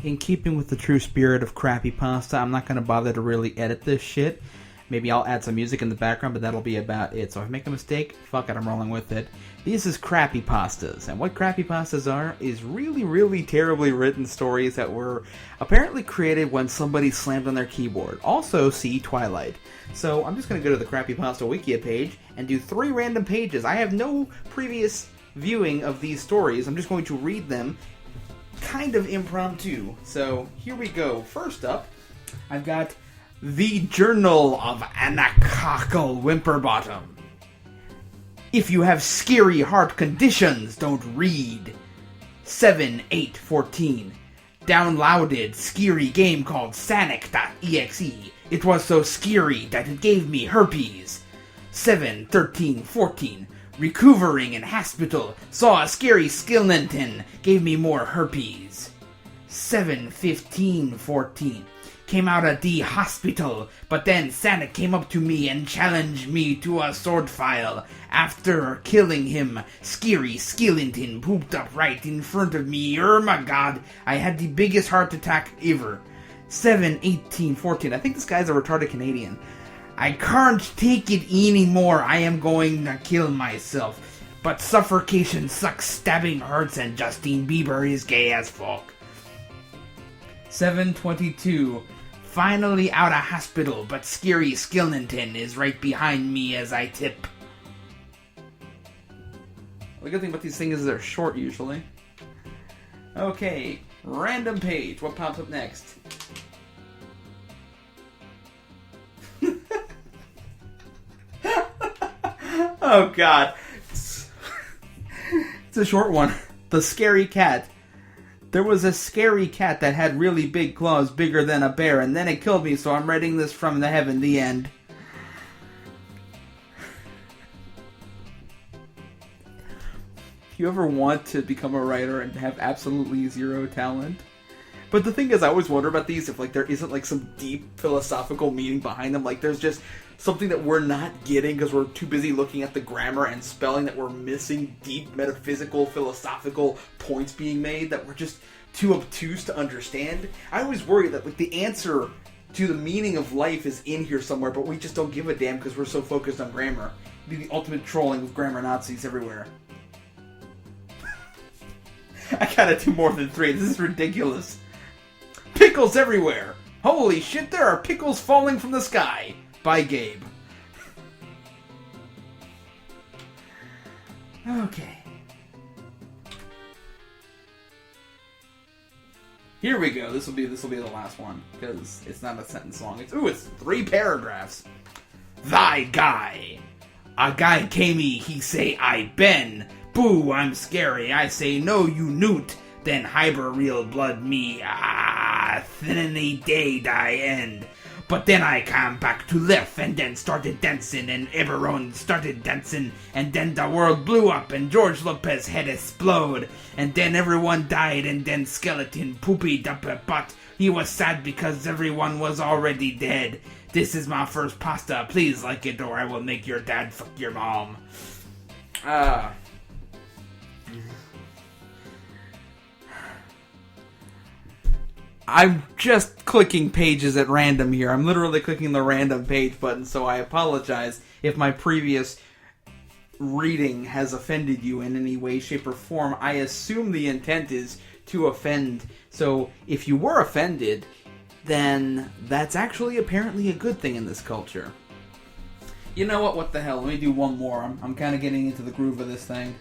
in keeping with the true spirit of Crappypasta, I'm not going to bother to really edit this shit. Maybe I'll add some music in the background, but that'll be about it. So if I make a mistake, fuck it, I'm rolling with it. This is Crappypastas, and what Crappypastas are is really, really terribly written stories that were apparently created when somebody slammed on their keyboard. Also, see Twilight. So I'm just going to go to the Crappypasta Wikia page and do 3 random pages. I have no previous viewing of these stories. I'm just going to read them kind of impromptu. So here we go. First up, I've got The Journal of Anacockle Whimperbottom. If you have scary heart conditions, don't read. 7/8/14. Downloaded scary game called Sanic.exe. It was so scary that it gave me herpes. 7/13/14. Recovering in hospital. Saw a scary skeleton. Gave me more herpes. 7/15/14. Came out of the hospital, but then Santa came up to me and challenged me to a sword file. After killing him, scary skeleton pooped up right in front of me. Oh my god, I had the biggest heart attack ever. 7/18/14. I think this guy's a retarded Canadian. I can't take it anymore. I am going to kill myself. But suffocation sucks, stabbing hurts, and Justin Bieber is gay as fuck. 7/22. Finally out of hospital, but scary skeleton is right behind me as I tip. The good thing about these things is they're short usually. Okay, random page. What pops up next? Oh god. It's a short one. The Scary Cat. There was a scary cat that had really big claws, bigger than a bear, and then it killed me, so I'm writing this from the heaven, the end. If you ever want to become a writer and have absolutely zero talent. But the thing is, I always wonder about these, if like there isn't like some deep philosophical meaning behind them. Like there's just something that we're not getting because we're too busy looking at the grammar and spelling, that we're missing deep metaphysical, philosophical points being made that we're just too obtuse to understand. I always worry that like the answer to the meaning of life is in here somewhere, but we just don't give a damn because we're so focused on grammar. It'd be the ultimate trolling with grammar Nazis everywhere. I gotta do more than 3. This is ridiculous. Pickles everywhere! Holy shit, there are pickles falling from the sky! By Gabe. Okay. Here we go. This will be the last one because it's not a sentence long. It's 3 paragraphs. Thy guy. A guy came he say I ben. Boo, I'm scary. I say no, you newt. Then hyper real blood me. Thinny day die end. But then I came back to life and then started dancing and everyone started dancing and then the world blew up and George Lopez head explode and then everyone died and then skeleton pooped up a butt. He was sad because everyone was already dead. This is my first pasta. Please like it or I will make your dad fuck your mom. I'm just clicking pages at random here. I'm literally clicking the random page button, so I apologize if my previous reading has offended you in any way, shape, or form. I assume the intent is to offend, so if you were offended, then that's actually apparently a good thing in this culture. You know what the hell, let me do one more. I'm kind of getting into the groove of this thing.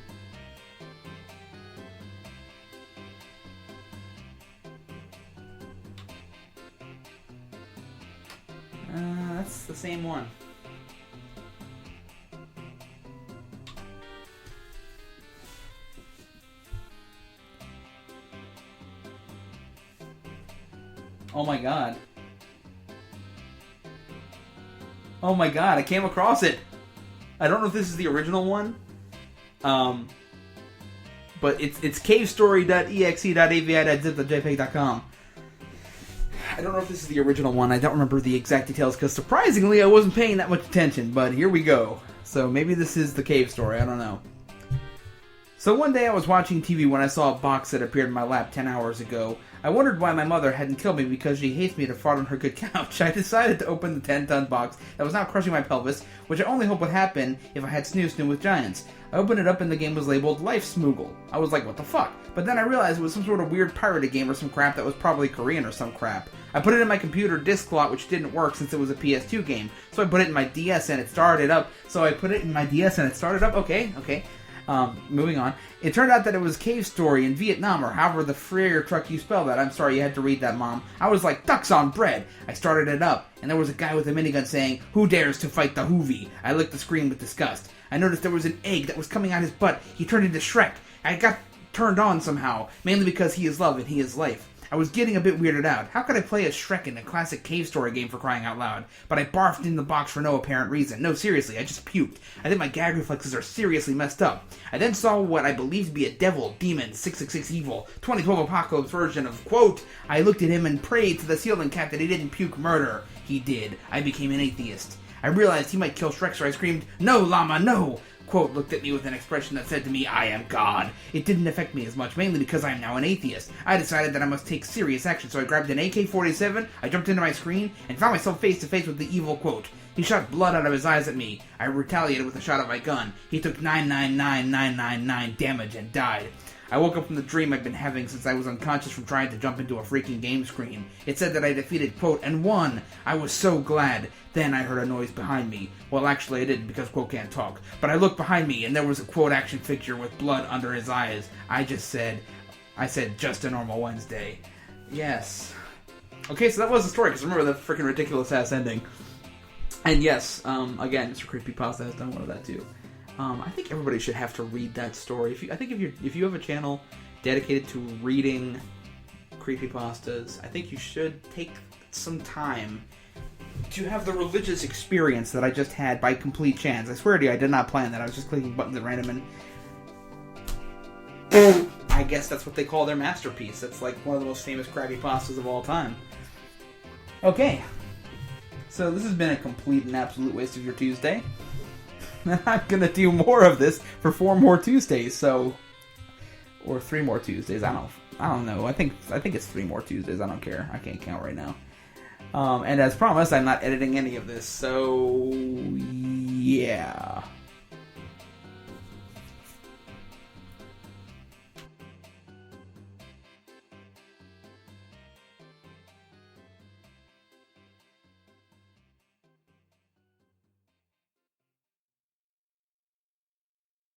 That's the same one. Oh my god. Oh my god, I came across it! I don't know if this is the original one. But it's Cavestory.exe.avi.zip.jpg.com. I don't know if this is the original one. I don't remember the exact details because surprisingly I wasn't paying that much attention, but here we go. So maybe this is the cave story, I don't know. So one day I was watching TV when I saw a box that appeared in my lap 10 hours ago. I wondered why my mother hadn't killed me because she hates me to fart on her good couch. I decided to open the 10-ton box that was now crushing my pelvis, which I only hoped would happen if I had Snoo with Giants. I opened it up and the game was labeled Life Smoogle. I was like, what the fuck? But then I realized it was some sort of weird pirated game or some crap that was probably Korean or some crap. I put it in my computer disk slot, which didn't work since it was a PS2 game. So I put it in my DS and it started up. Okay. Moving on. It turned out that it was Cavestory in Vietnam, or however the Freer truck you spell that. I'm sorry, you had to read that, Mom. I was like, ducks on bread. I started it up, and there was a guy with a minigun saying, who dares to fight the Hoovy? I licked the screen with disgust. I noticed there was an egg that was coming out his butt. He turned into Shrek. I got turned on somehow, mainly because he is love and he is life. I was getting a bit weirded out. How could I play as Shrek in a classic cave story game, for crying out loud? But I barfed in the box for no apparent reason. No, seriously, I just puked. I think my gag reflexes are seriously messed up. I then saw what I believed to be a devil, demon, 666 evil, 2012 apocalypse version of, quote, I looked at him and prayed to the ceiling cat that he didn't puke murder. He did. I became an atheist. I realized he might kill Shrek, so I screamed, no, llama, no! Quote looked at me with an expression that said to me, I am God. It didn't affect me as much, mainly because I am now an atheist. I decided that I must take serious action, so I grabbed an AK-47, I jumped into my screen, and found myself face to face with the evil Quote. He shot blood out of his eyes at me. I retaliated with a shot of my gun. He took 999,999 damage and died. I woke up from the dream I'd been having since I was unconscious from trying to jump into a freaking game screen. It said that I defeated Quote and won. I was so glad. Then I heard a noise behind me. Well, actually I didn't because Quote can't talk. But I looked behind me and there was a Quote action figure with blood under his eyes. I said, just a normal Wednesday. Yes. Okay, so that was the story, because remember the freaking ridiculous ass ending. And yes, again, Mr. CrappyPasta has done one of that too. I think everybody should have to read that story. If you have a channel dedicated to reading creepypastas, I think you should take some time to have the religious experience that I just had by complete chance. I swear to you, I did not plan that. I was just clicking buttons at random, and I guess that's what they call their masterpiece. That's like one of the most famous creepypastas of all time. Okay, so this has been a complete and absolute waste of your Tuesday. I'm gonna do more of this for 4 more Tuesdays, or 3 more Tuesdays. I don't know. I think it's 3 more Tuesdays. I don't care. I can't count right now. And as promised, I'm not editing any of this. So yeah.